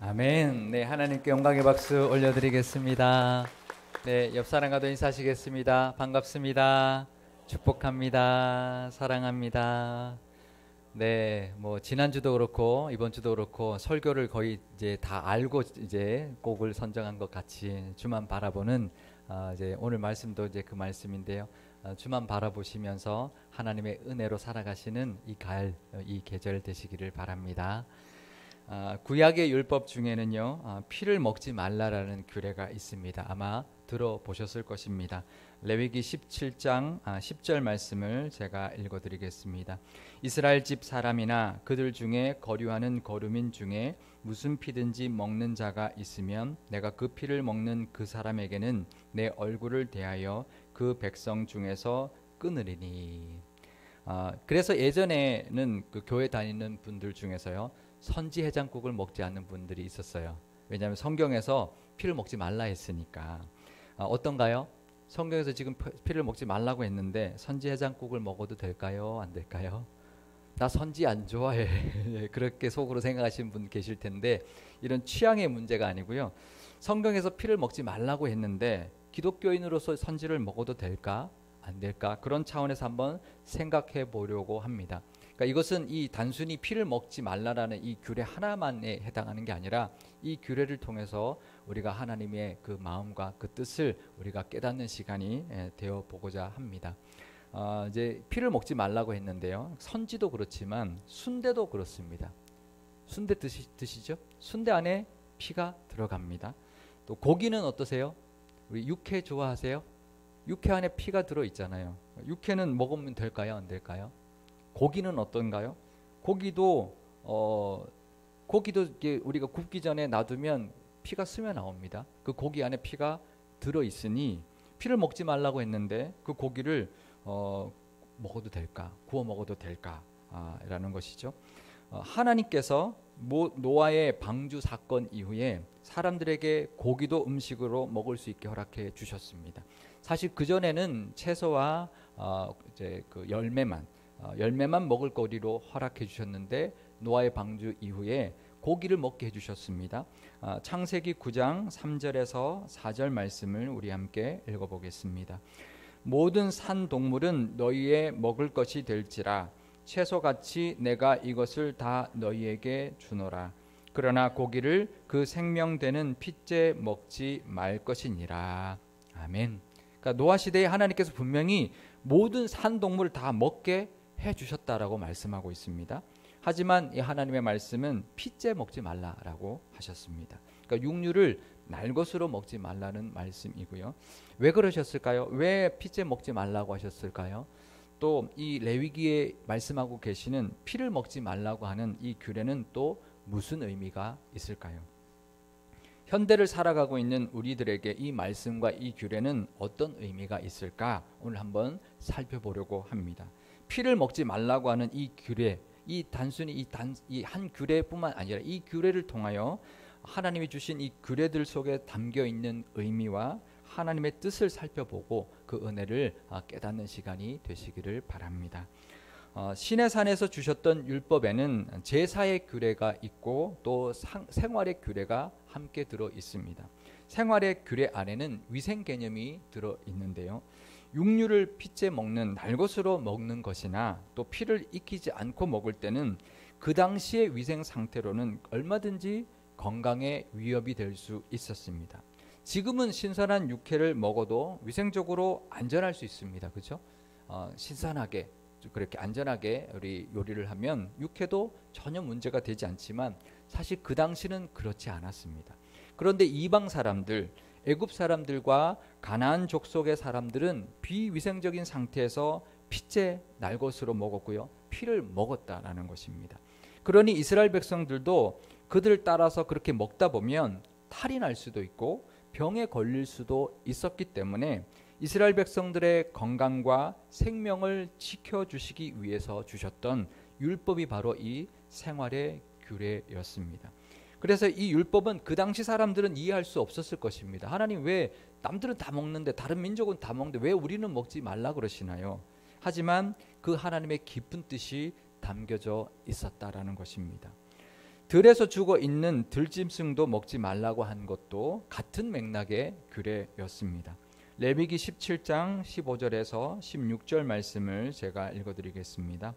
아멘. 네, 하나님께 영광의 박수 올려드리겠습니다. 네, 옆 사람과도 인사하시겠습니다. 반갑습니다. 축복합니다. 사랑합니다. 네, 뭐 지난주도 그렇고 이번 주도 그렇고 설교를 거의 이제 다 알고 이제 곡을 선정한 것 같이 주만 바라보는 이제 오늘 말씀도 이제 그 말씀인데요. 주만 바라보시면서 하나님의 은혜로 살아가시는 이 계절 되시기를 바랍니다. 구약의 율법 중에는요, 피를 먹지 말라라는 규례가 있습니다. 아마 들어보셨을 것입니다. 레위기 17장 10절 말씀을 제가 읽어드리겠습니다. 이스라엘 집 사람이나 그들 중에 거류하는 거류민 중에 무슨 피든지 먹는 자가 있으면 내가 그 피를 먹는 그 사람에게는 내 얼굴을 대하여 그 백성 중에서 끊으리니. 그래서 예전에는 그 교회 다니는 분들 중에서요, 선지 해장국을 먹지 않는 분들이 있었어요. 왜냐하면 성경에서 피를 먹지 말라 했으니까. 어떤가요? 성경에서 지금 피를 먹지 말라고 했는데 선지 해장국을 먹어도 될까요? 안 될까요? 나 선지 안 좋아해. 그렇게 속으로 생각하시는 분 계실 텐데, 이런 취향의 문제가 아니고요. 성경에서 피를 먹지 말라고 했는데 기독교인으로서 선지를 먹어도 될까? 안 될까? 그런 차원에서 한번 생각해 보려고 합니다. 그러니까 이것은 이 단순히 피를 먹지 말라라는 이 규례 하나만에 해당하는 게 아니라 이 규례를 통해서 우리가 하나님의 그 마음과 그 뜻을 우리가 깨닫는 시간이 되어 보고자 합니다. 이제 피를 먹지 말라고 했는데요. 선지도 그렇지만 순대도 그렇습니다. 순대 드시죠? 순대 안에 피가 들어갑니다. 또 고기는 어떠세요? 우리 육회 좋아하세요? 육회 안에 피가 들어 있잖아요. 육회는 먹으면 될까요? 안 될까요? 고기는 어떤가요? 고기도 이렇게 우리가 굽기 전에 놔두면 피가 스며 나옵니다. 그 고기 안에 피가 들어 있으니 피를 먹지 말라고 했는데 그 고기를 먹어도 될까? 구워 먹어도 될까? 라는 것이죠. 하나님께서 노아의 방주 사건 이후에 사람들에게 고기도 음식으로 먹을 수 있게 허락해 주셨습니다. 사실 그 전에는 채소와 이제 그 열매만 먹을 거리로 허락해 주셨는데 노아의 방주 이후에 고기를 먹게 해주셨습니다. 창세기 9장 3절에서 4절 말씀을 우리 함께 읽어보겠습니다. 모든 산 동물은 너희의 먹을 것이 될지라 채소같이 내가 이것을 다 너희에게 주노라. 그러나 고기를 그 생명되는 핏째 먹지 말 것이니라. 아멘. 그러니까 노아 시대에 하나님께서 분명히 모든 산 동물을 다 먹게 해주셨다라고 말씀하고 있습니다. 하지만 이 하나님의 말씀은 핏째 먹지 말라라고 하셨습니다. 그러니까 육류를 날 것으로 먹지 말라는 말씀이고요. 왜 그러셨을까요? 왜 핏째 먹지 말라고 하셨을까요? 또 이 레위기에 말씀하고 계시는 피를 먹지 말라고 하는 이 규례는 또 무슨 의미가 있을까요? 현대를 살아가고 있는 우리들에게 이 말씀과 이 규례는 어떤 의미가 있을까? 오늘 한번 살펴보려고 합니다. 피를 먹지 말라고 하는 이 규례, 이 단순히 이 한 규례뿐만 아니라 이 규례를 통하여 하나님이 주신 이 규례들 속에 담겨 있는 의미와 하나님의 뜻을 살펴보고 그 은혜를 깨닫는 시간이 되시기를 바랍니다. 시내산에서 주셨던 율법에는 제사의 규례가 있고 또 생활의 규례가 함께 들어 있습니다. 생활의 규례 안에는 위생 개념이 들어 있는데요. 육류를 핏째 먹는 날것으로 먹는 것이나 또 피를 익히지 않고 먹을 때는 그 당시의 위생 상태로는 얼마든지 건강에 위협이 될 수 있었습니다. 지금은 신선한 육회를 먹어도 위생적으로 안전할 수 있습니다. 그렇죠? 신선하게 그렇게 안전하게 우리 요리를 하면 육회도 전혀 문제가 되지 않지만 사실 그 당시는 그렇지 않았습니다. 그런데 이방 사람들, 애굽 사람들과 가나안 족속의 사람들은 비위생적인 상태에서 핏째 날것으로 먹었고요. 피를 먹었다라는 것입니다. 그러니 이스라엘 백성들도 그들을 따라서 그렇게 먹다 보면 탈이 날 수도 있고 병에 걸릴 수도 있었기 때문에 이스라엘 백성들의 건강과 생명을 지켜주시기 위해서 주셨던 율법이 바로 이 생활의 규례였습니다. 그래서 이 율법은 그 당시 사람들은 이해할 수 없었을 것입니다. 하나님 왜 남들은 다 먹는데 다른 민족은 다 먹는데 왜 우리는 먹지 말라 그러시나요? 하지만 그 하나님의 깊은 뜻이 담겨져 있었다라는 것입니다. 들에서 죽어 있는 들짐승도 먹지 말라고 한 것도 같은 맥락의 규례였습니다. 레위기 17장 15절에서 16절 말씀을 제가 읽어드리겠습니다.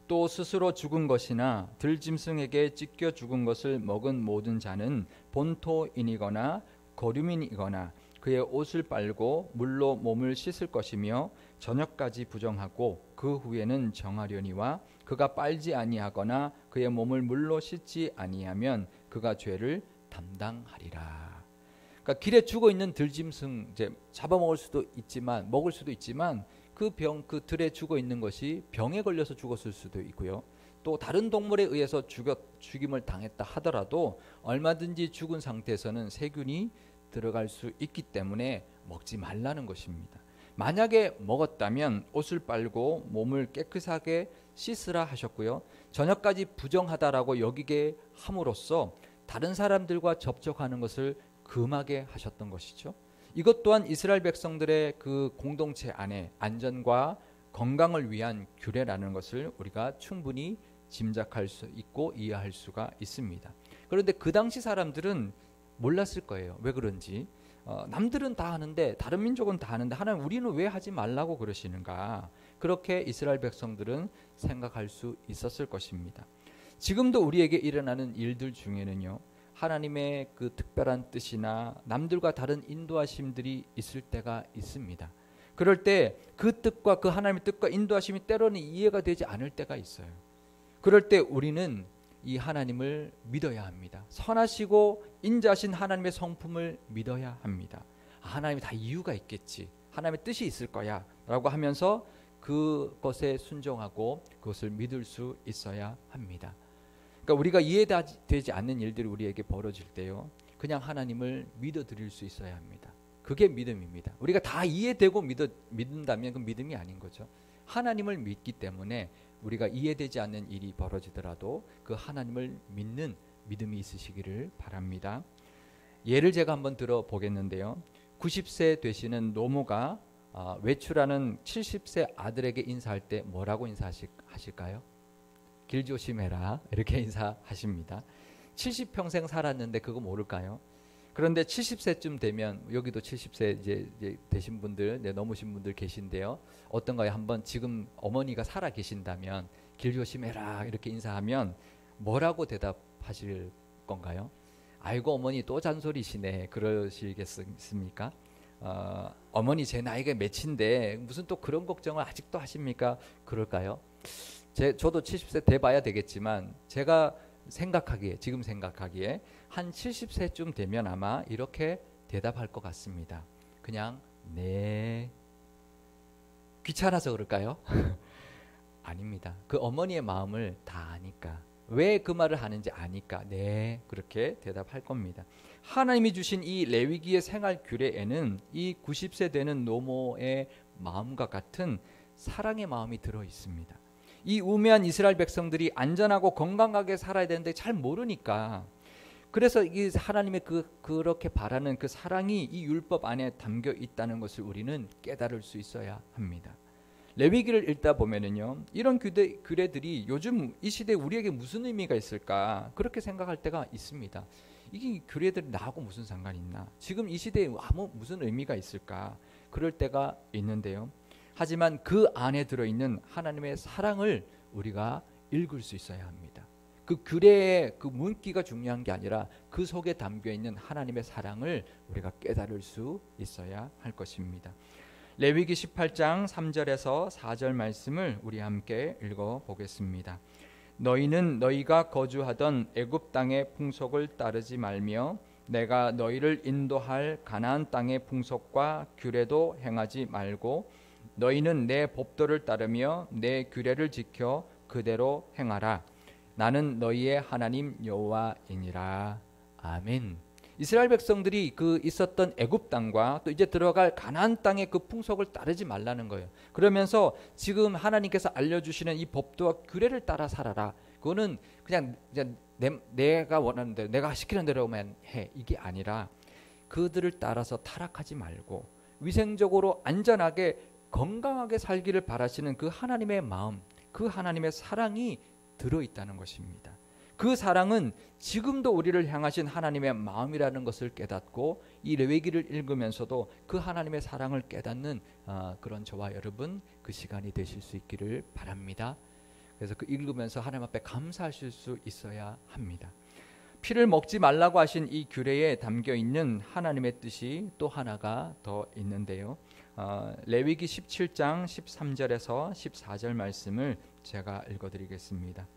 또 스스로 죽은 것이나 들짐승에게 찢겨 죽은 것을 먹은 모든 자는 본토인이거나 거류민이거나 그의 옷을 빨고 물로 몸을 씻을 것이며 저녁까지 부정하고 그 후에는 정하려니와 그가 빨지 아니하거나 그의 몸을 물로 씻지 아니하면 그가 죄를 담당하리라. 그러니까 길에 죽어 있는 들짐승 이제 잡아먹을 수도 있지만 먹을 수도 있지만 그 들에 죽어 있는 것이 병에 걸려서 죽었을 수도 있고요. 또 다른 동물에 의해서 죽임을 당했다 하더라도 얼마든지 죽은 상태에서는 세균이 들어갈 수 있기 때문에 먹지 말라는 것입니다. 만약에 먹었다면 옷을 빨고 몸을 깨끗하게 씻으라 하셨고요. 저녁까지 부정하다라고 여기게 함으로써 다른 사람들과 접촉하는 것을 금하게 하셨던 것이죠. 이것 또한 이스라엘 백성들의 그 공동체 안에 안전과 건강을 위한 규례라는 것을 우리가 충분히 짐작할 수 있고 이해할 수가 있습니다. 그런데 그 당시 사람들은 몰랐을 거예요. 왜 그런지. 남들은 다 하는데 다른 민족은 다 하는데 하나님 우리는 왜 하지 말라고 그러시는가. 그렇게 이스라엘 백성들은 생각할 수 있었을 것입니다. 지금도 우리에게 일어나는 일들 중에는요. 하나님의 그 특별한 뜻이나 남들과 다른 인도하심들이 있을 때가 있습니다. 그럴 때 그 뜻과 그 하나님의 뜻과 인도하심이 때로는 이해가 되지 않을 때가 있어요. 그럴 때 우리는 이 하나님을 믿어야 합니다. 선하시고 인자하신 하나님의 성품을 믿어야 합니다. 하나님이 다 이유가 있겠지. 하나님의 뜻이 있을 거야 라고 하면서 그것에 순종하고 그것을 믿을 수 있어야 합니다. 그러니까 우리가 이해되지 않는 일들이 우리에게 벌어질 때요. 그냥 하나님을 믿어드릴 수 있어야 합니다. 그게 믿음입니다. 우리가 다 이해되고 믿는다면 그 믿음이 아닌 거죠. 하나님을 믿기 때문에 우리가 이해되지 않는 일이 벌어지더라도 그 하나님을 믿는 믿음이 있으시기를 바랍니다. 예를 제가 한번 들어보겠는데요. 90세 되시는 노모가 외출하는 70세 아들에게 인사할 때 뭐라고 인사하실까요? 길 조심해라 이렇게 인사하십니다. 70평생 살았는데 그거 모를까요? 그런데 70세쯤 되면 여기도 70세 이제 되신 분들, 넘으신 분들 계신데요. 어떤가요? 한번 지금 어머니가 살아 계신다면 길 조심해라 이렇게 인사하면 뭐라고 대답하실 건가요? 아이고 어머니 또 잔소리시네 그러시겠습니까? 어머니 제 나이가 몇인데 무슨 또 그런 걱정을 아직도 하십니까? 그럴까요? 저도 70세 돼봐야 되겠지만 제가 지금 생각하기에 한 70세쯤 되면 아마 이렇게 대답할 것 같습니다. 그냥 네. 귀찮아서 그럴까요? 아닙니다. 그 어머니의 마음을 다 아니까, 왜 그 말을 하는지 아니까 네 그렇게 대답할 겁니다. 하나님이 주신 이 레위기의 생활 규례에는 이 90세 되는 노모의 마음과 같은 사랑의 마음이 들어 있습니다. 이 우매한 이스라엘 백성들이 안전하고 건강하게 살아야 되는데 잘 모르니까, 그래서 이 하나님의 그렇게 바라는 그 사랑이 이 율법 안에 담겨 있다는 것을 우리는 깨달을 수 있어야 합니다. 레위기를 읽다 보면은요, 이런 규례들이 요즘 이 시대에 우리에게 무슨 의미가 있을까 그렇게 생각할 때가 있습니다. 이게 규례들이 나하고 무슨 상관이 있나, 지금 이 시대에 무슨 의미가 있을까 그럴 때가 있는데요. 하지만 그 안에 들어있는 하나님의 사랑을 우리가 읽을 수 있어야 합니다. 그 규례의 그 문기가 중요한 게 아니라 그 속에 담겨있는 하나님의 사랑을 우리가 깨달을 수 있어야 할 것입니다. 레위기 18장 3절에서 4절 말씀을 우리 함께 읽어보겠습니다. 너희는 너희가 거주하던 애굽 땅의 풍속을 따르지 말며 내가 너희를 인도할 가나안 땅의 풍속과 규례도 행하지 말고 너희는 내 법도를 따르며 내 규례를 지켜 그대로 행하라. 나는 너희의 하나님 여호와이니라. 아멘. 이스라엘 백성들이 그 있었던 애굽 땅과 또 이제 들어갈 가나안 땅의 그 풍속을 따르지 말라는 거예요. 그러면서 지금 하나님께서 알려주시는 이 법도와 규례를 따라 살아라. 그거는 그냥 내가 원하는 대로, 내가 시키는 대로만 해, 이게 아니라 그들을 따라서 타락하지 말고 위생적으로 안전하게 건강하게 살기를 바라시는 그 하나님의 마음, 그 하나님의 사랑이 들어있다는 것입니다. 그 사랑은 지금도 우리를 향하신 하나님의 마음이라는 것을 깨닫고 이 레위기를 읽으면서도 그 하나님의 사랑을 깨닫는 그런 저와 여러분 그 시간이 되실 수 있기를 바랍니다. 그래서 그 읽으면서 하나님 앞에 감사하실 수 있어야 합니다. 피를 먹지 말라고 하신 이 규례에 담겨 있는 하나님의 뜻이 또 하나가 더 있는데요. 레위기 17장 13절에서 14절 말씀을 제가 읽어드리겠습니다.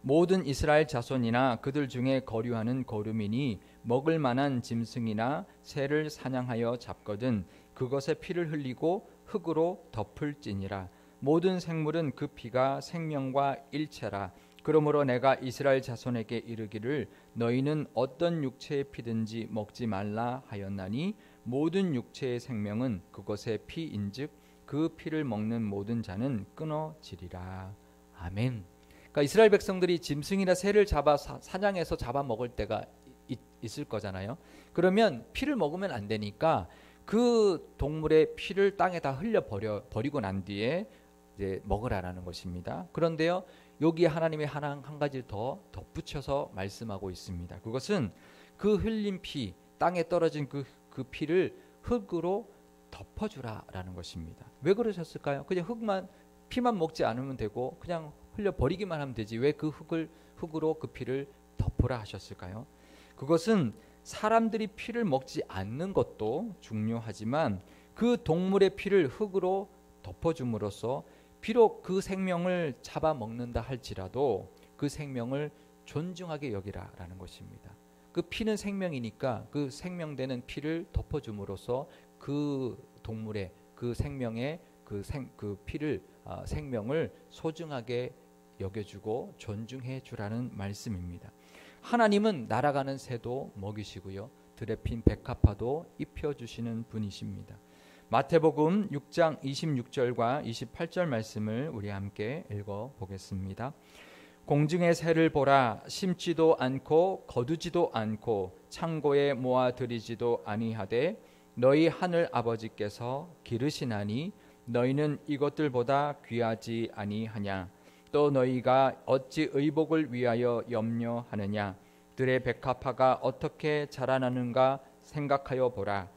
모든 이스라엘 자손이나 그들 중에 거류하는 거류민이 먹을 만한 짐승이나 새를 사냥하여 잡거든 그것의 피를 흘리고 흙으로 덮을지니라. 모든 생물은 그 피가 생명과 일체라. 그러므로 내가 이스라엘 자손에게 이르기를 너희는 어떤 육체의 피든지 먹지 말라 하였나니 모든 육체의 생명은 그것의 피인즉 그 피를 먹는 모든 자는 끊어지리라. 아멘. 그러니까 이스라엘 백성들이 짐승이나 새를 잡아 사냥해서 잡아 먹을 때가 있을 거잖아요. 그러면 피를 먹으면 안 되니까 그 동물의 피를 땅에다 흘려 버리고 난 뒤에 이제 먹으라라는 것입니다. 그런데요, 여기에 하나님이 한 가지를 더 덧붙여서 말씀하고 있습니다. 그것은 그 흘린 피, 땅에 떨어진 그 피를 흙으로 덮어주라라는 것입니다. 왜 그러셨을까요? 그냥 피만 먹지 않으면 되고 그냥 흘려 버리기만 하면 되지 왜 그 흙으로 그 피를 덮으라 하셨을까요? 그것은 사람들이 피를 먹지 않는 것도 중요하지만 그 동물의 피를 흙으로 덮어줌으로써 비록 그 생명을 잡아먹는다 할지라도 그 생명을 존중하게 여기라라는 것입니다. 그 피는 생명이니까 그 생명되는 피를 덮어줌으로써 그 동물의 그 생명의 그 피를 생명을 소중하게 여겨주고 존중해 주라는 말씀입니다. 하나님은 날아가는 새도 먹이시고요, 들에 핀 백합화도 입혀주시는 분이십니다. 마태복음 6장 26절과 28절 말씀을 우리 함께 읽어보겠습니다. 공중의 새를 보라. 심지도 않고 거두지도 않고 창고에 모아들이지도 아니하되 너희 하늘 아버지께서 기르시나니 너희는 이것들보다 귀하지 아니하냐. 또 너희가 어찌 의복을 위하여 염려하느냐. 들의 백합화가 어떻게 자라나는가 생각하여 보라.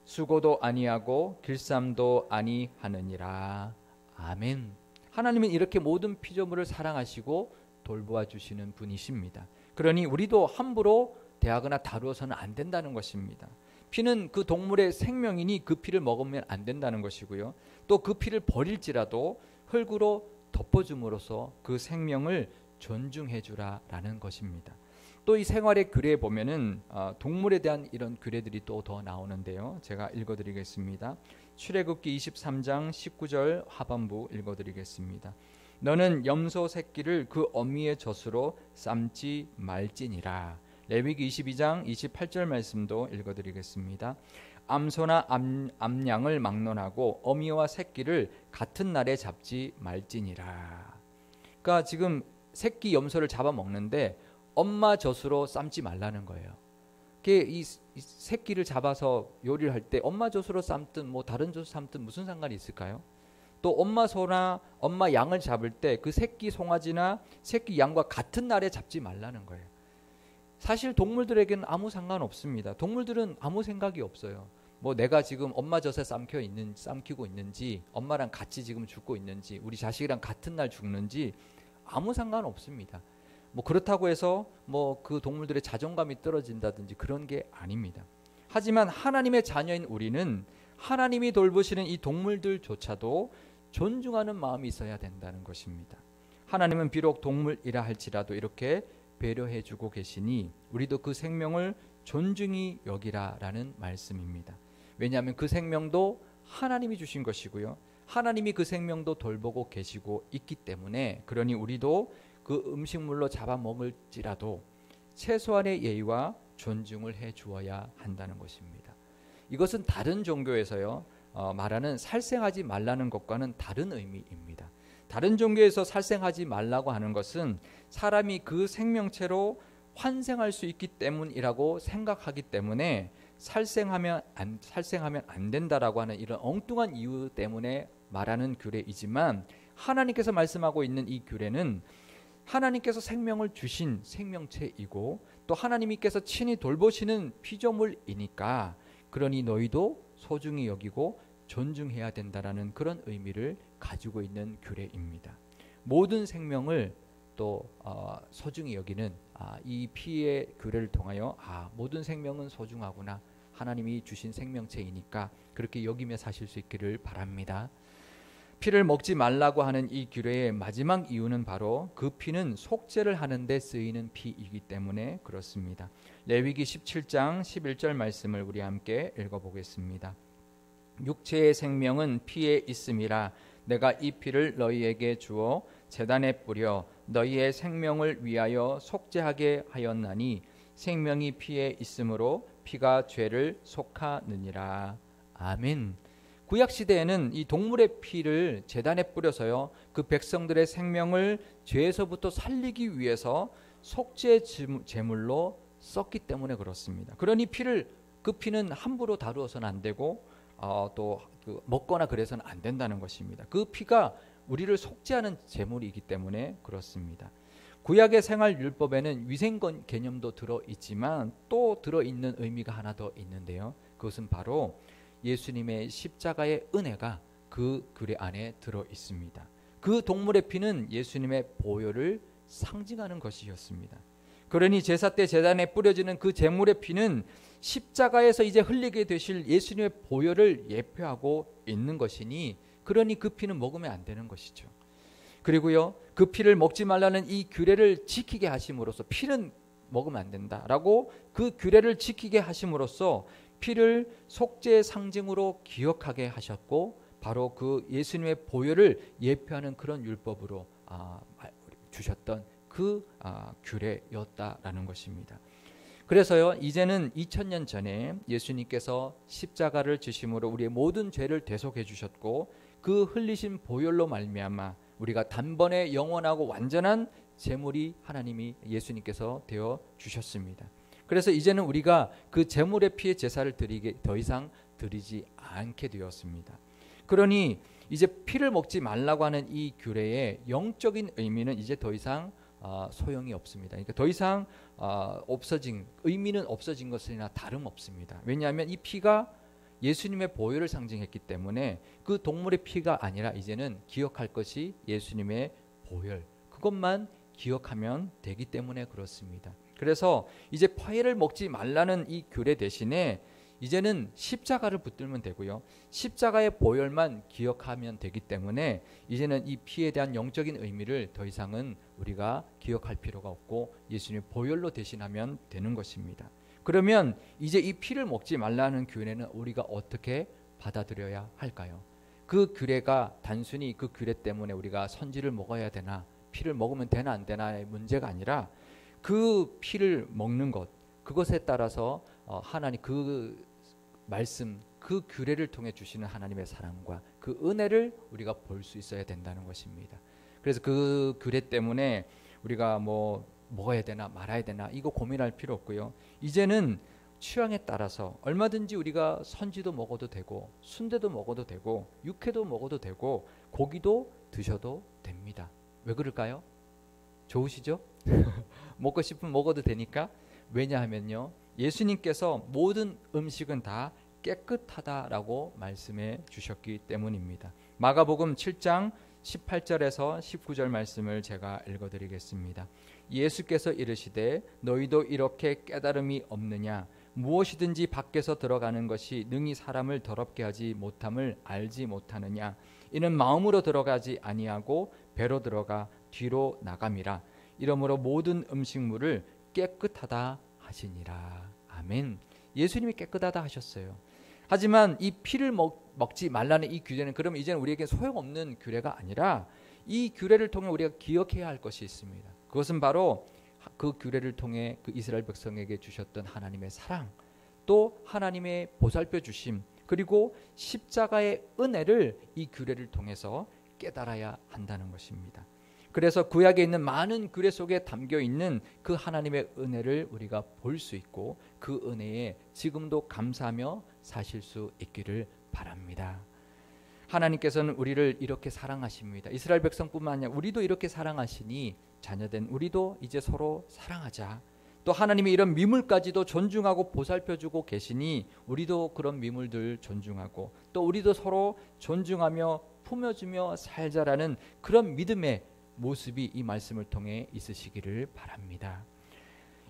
수고도 아니하고 길쌈도 아니하느니라. 아멘. 하나님은 이렇게 모든 피조물을 사랑하시고 돌보아 주시는 분이십니다. 그러니 우리도 함부로 대하거나 다루어서는 안 된다는 것입니다. 피는 그 동물의 생명이니 그 피를 먹으면 안 된다는 것이고요. 또 그 피를 버릴지라도 흙으로 덮어줌으로써 그 생명을 존중해 주라라는 것입니다. 또 이 생활의 규례에 보면은 동물에 대한 이런 규례들이 또 더 나오는데요. 제가 읽어드리겠습니다. 출애굽기 23장 19절 하반부 읽어드리겠습니다. 너는 염소 새끼를 그 어미의 젖으로 삶지 말지니라. 레위기 22장 28절 말씀도 읽어드리겠습니다. 암소나 암양을 막론하고 어미와 새끼를 같은 날에 잡지 말지니라. 그러니까 지금 새끼 염소를 잡아먹는데 엄마 젖으로 삶지 말라는 거예요. 이 새끼를 잡아서 요리를 할 때 엄마 젖으로 삶든 뭐 다른 젖으로 삶든 무슨 상관이 있을까요? 또 엄마 소나 엄마 양을 잡을 때 그 새끼 송아지나 새끼 양과 같은 날에 잡지 말라는 거예요. 사실 동물들에게는 아무 상관없습니다. 동물들은 아무 생각이 없어요. 뭐 내가 지금 엄마 젖에 삶기고 있는지, 엄마랑 같이 지금 죽고 있는지, 우리 자식이랑 같은 날 죽는지 아무 상관없습니다. 뭐 그렇다고 해서 뭐 그 동물들의 자존감이 떨어진다든지 그런 게 아닙니다. 하지만 하나님의 자녀인 우리는 하나님이 돌보시는 이 동물들조차도 존중하는 마음이 있어야 된다는 것입니다. 하나님은 비록 동물이라 할지라도 이렇게 배려해주고 계시니 우리도 그 생명을 존중히 여기라라는 말씀입니다. 왜냐하면 그 생명도 하나님이 주신 것이고요, 하나님이 그 생명도 돌보고 계시고 있기 때문에, 그러니 우리도 그 음식물로 잡아먹을지라도 최소한의 예의와 존중을 해 주어야 한다는 것입니다. 이것은 다른 종교에서요 말하는 살생하지 말라는 것과는 다른 의미입니다. 다른 종교에서 살생하지 말라고 하는 것은 사람이 그 생명체로 환생할 수 있기 때문이라고 생각하기 때문에 살생하면 안 된다라고 하는 이런 엉뚱한 이유 때문에 말하는 규례이지만, 하나님께서 말씀하고 있는 이 규례는 하나님께서 생명을 주신 생명체이고 또 하나님께서 친히 돌보시는 피조물이니까 그러니 너희도 소중히 여기고 존중해야 된다라는 그런 의미를 가지고 있는 규례입니다. 모든 생명을 또 소중히 여기는 이 피의 규례를 통하여 모든 생명은 소중하구나, 하나님이 주신 생명체이니까 그렇게 여기며 사실 수 있기를 바랍니다. 피를 먹지 말라고 하는 이 규례의 마지막 이유는 바로 그 피는 속죄를 하는 데 쓰이는 피이기 때문에 그렇습니다. 레위기 17장 11절 말씀을 우리 함께 읽어보겠습니다. 육체의 생명은 피에 있음이라 내가 이 피를 너희에게 주어 제단에 뿌려 너희의 생명을 위하여 속죄하게 하였나니 생명이 피에 있으므로 피가 죄를 속하느니라. 아멘. 구약시대에는 이 동물의 피를 제단에 뿌려서요, 그 백성들의 생명을 죄에서부터 살리기 위해서 속죄 제물로 썼기 때문에 그렇습니다. 그러니 그 피는 함부로 다루어서는 안 되고 또 먹거나 그래서는 안 된다는 것입니다. 그 피가 우리를 속죄하는 제물이기 때문에 그렇습니다. 구약의 생활율법에는 위생 개념도 들어있지만 또 들어있는 의미가 하나 더 있는데요. 그것은 바로 예수님의 십자가의 은혜가 그 규례 안에 들어있습니다. 그 동물의 피는 예수님의 보혈을 상징하는 것이었습니다. 그러니 제사 때 제단에 뿌려지는 그 제물의 피는 십자가에서 이제 흘리게 되실 예수님의 보혈을 예표하고 있는 것이니 그러니 그 피는 먹으면 안 되는 것이죠. 그리고요, 그 피를 먹지 말라는 이 규례를 지키게 하심으로써 피는 먹으면 안 된다라고 그 규례를 지키게 하심으로써 피를 속죄의 상징으로 기억하게 하셨고 바로 그 예수님의 보혈을 예표하는 그런 율법으로 주셨던 그 규례였다라는 것입니다. 그래서요, 이제는 2000년 전에 예수님께서 십자가를 지심으로 우리의 모든 죄를 대속해 주셨고 그 흘리신 보혈로 말미암아 우리가 단번에 영원하고 완전한 제물이 하나님이 예수님께서 되어 주셨습니다. 그래서 이제는 우리가 그 제물의 피의 제사를 더 이상 드리지 않게 되었습니다. 그러니 이제 피를 먹지 말라고 하는 이 규례의 영적인 의미는 이제 더 이상 소용이 없습니다. 그러니까 더 이상 의미는 없어진 것이나 다름없습니다. 왜냐하면 이 피가 예수님의 보혈을 상징했기 때문에 그 동물의 피가 아니라 이제는 기억할 것이 예수님의 보혈, 그것만 기억하면 되기 때문에 그렇습니다. 그래서 이제 피를 먹지 말라는 이 규례 대신에 이제는 십자가를 붙들면 되고요, 십자가의 보혈만 기억하면 되기 때문에 이제는 이 피에 대한 영적인 의미를 더 이상은 우리가 기억할 필요가 없고 예수님의 보혈로 대신하면 되는 것입니다. 그러면 이제 이 피를 먹지 말라는 규례는 우리가 어떻게 받아들여야 할까요? 그 규례가 단순히 그 규례 때문에 우리가 선지를 먹어야 되나, 피를 먹으면 되나 안 되나의 문제가 아니라 그 피를 먹는 것, 그것에 따라서 하나님 그 말씀, 그 규례를 통해 주시는 하나님의 사랑과 그 은혜를 우리가 볼 수 있어야 된다는 것입니다. 그래서 그 규례 때문에 우리가 먹어야 되나 말아야 되나 이거 고민할 필요 없고요. 이제는 취향에 따라서 얼마든지 우리가 선지도 먹어도 되고 순대도 먹어도 되고 육회도 먹어도 되고 고기도 드셔도 됩니다. 왜 그럴까요? 좋으시죠? 먹고 싶으면 먹어도 되니까. 왜냐하면요, 예수님께서 모든 음식은 다 깨끗하다라고 말씀해 주셨기 때문입니다. 마가복음 7장 18절에서 19절 말씀을 제가 읽어드리겠습니다. 예수께서 이르시되 너희도 이렇게 깨달음이 없느냐? 무엇이든지 밖에서 들어가는 것이 능히 사람을 더럽게 하지 못함을 알지 못하느냐? 이는 마음으로 들어가지 아니하고 배로 들어가 뒤로 나감이라. 이러므로 모든 음식물을 깨끗하다 하시니라. 아멘. 예수님이 깨끗하다 하셨어요. 하지만 이 피를 먹지 말라는 이 규례는 그러면 이제는 우리에게 소용없는 규례가 아니라 이 규례를 통해 우리가 기억해야 할 것이 있습니다. 그것은 바로 그 규례를 통해 그 이스라엘 백성에게 주셨던 하나님의 사랑, 또 하나님의 보살펴 주심, 그리고 십자가의 은혜를 이 규례를 통해서 깨달아야 한다는 것입니다. 그래서 구약에 있는 많은 규례 속에 담겨 있는 그 하나님의 은혜를 우리가 볼 수 있고 그 은혜에 지금도 감사하며 사실 수 있기를 바랍니다. 하나님께서는 우리를 이렇게 사랑하십니다. 이스라엘 백성뿐만 아니라 우리도 이렇게 사랑하시니 자녀된 우리도 이제 서로 사랑하자. 또 하나님이 이런 미물까지도 존중하고 보살펴주고 계시니 우리도 그런 미물들 존중하고 또 우리도 서로 존중하며 품어주며 살자라는 그런 믿음의 모습이 이 말씀을 통해 있으시기를 바랍니다.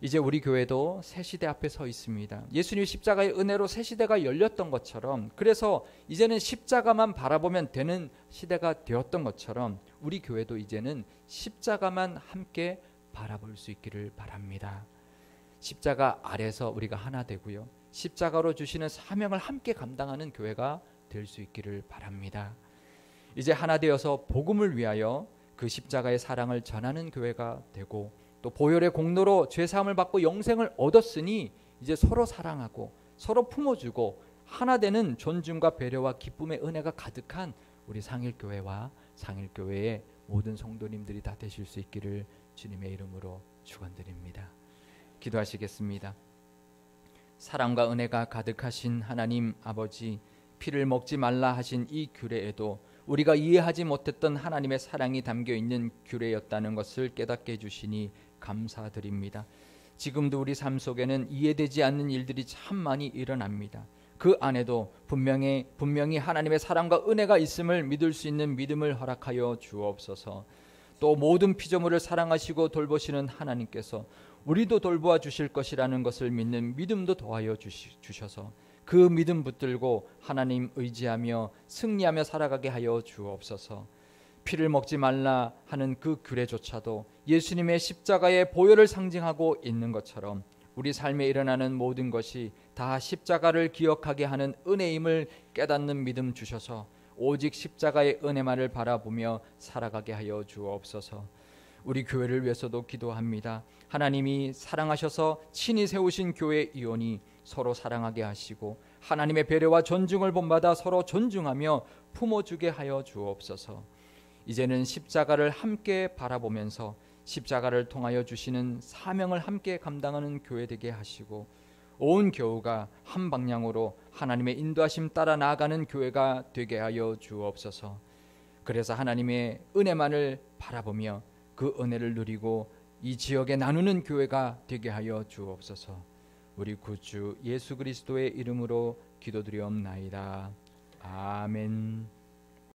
이제 우리 교회도 새 시대 앞에 서 있습니다. 예수님 십자가의 은혜로 새 시대가 열렸던 것처럼, 그래서 이제는 십자가만 바라보면 되는 시대가 되었던 것처럼 우리 교회도 이제는 십자가만 함께 바라볼 수 있기를 바랍니다. 십자가 아래서 우리가 하나 되고요, 십자가로 주시는 사명을 함께 감당하는 교회가 될 수 있기를 바랍니다. 이제 하나 되어서 복음을 위하여 그 십자가의 사랑을 전하는 교회가 되고, 또 보혈의 공로로 죄사함을 받고 영생을 얻었으니 이제 서로 사랑하고 서로 품어주고 하나 되는 존중과 배려와 기쁨의 은혜가 가득한 우리 상일교회와 상일교회의 모든 성도님들이 다 되실 수 있기를 주님의 이름으로 축원드립니다. 기도하시겠습니다. 사랑과 은혜가 가득하신 하나님 아버지, 피를 먹지 말라 하신 이 규례에도 우리가 이해하지 못했던 하나님의 사랑이 담겨있는 규례였다는 것을 깨닫게 해주시니 감사드립니다. 지금도 우리 삶 속에는 이해되지 않는 일들이 참 많이 일어납니다. 그 안에도 분명히 하나님의 사랑과 은혜가 있음을 믿을 수 있는 믿음을 허락하여 주옵소서. 또 모든 피조물을 사랑하시고 돌보시는 하나님께서 우리도 돌보아 주실 것이라는 것을 믿는 믿음도 더하여 주셔서 그 믿음 붙들고 하나님 의지하며 승리하며 살아가게 하여 주옵소서. 피를 먹지 말라 하는 그 규례조차도 예수님의 십자가의 보혈을 상징하고 있는 것처럼 우리 삶에 일어나는 모든 것이 다 십자가를 기억하게 하는 은혜임을 깨닫는 믿음 주셔서 오직 십자가의 은혜만을 바라보며 살아가게 하여 주옵소서. 우리 교회를 위해서도 기도합니다. 하나님이 사랑하셔서 친히 세우신 교회 이온이 서로 사랑하게 하시고 하나님의 배려와 존중을 본받아 서로 존중하며 품어주게 하여 주옵소서. 이제는 십자가를 함께 바라보면서 십자가를 통하여 주시는 사명을 함께 감당하는 교회 되게 하시고 온 교우가 한 방향으로 하나님의 인도하심 따라 나아가는 교회가 되게 하여 주옵소서. 그래서 하나님의 은혜만을 바라보며 그 은혜를 누리고 이 지역에 나누는 교회가 되게 하여 주옵소서. 우리 구주 예수 그리스도의 이름으로 기도드리옵나이다. 아멘.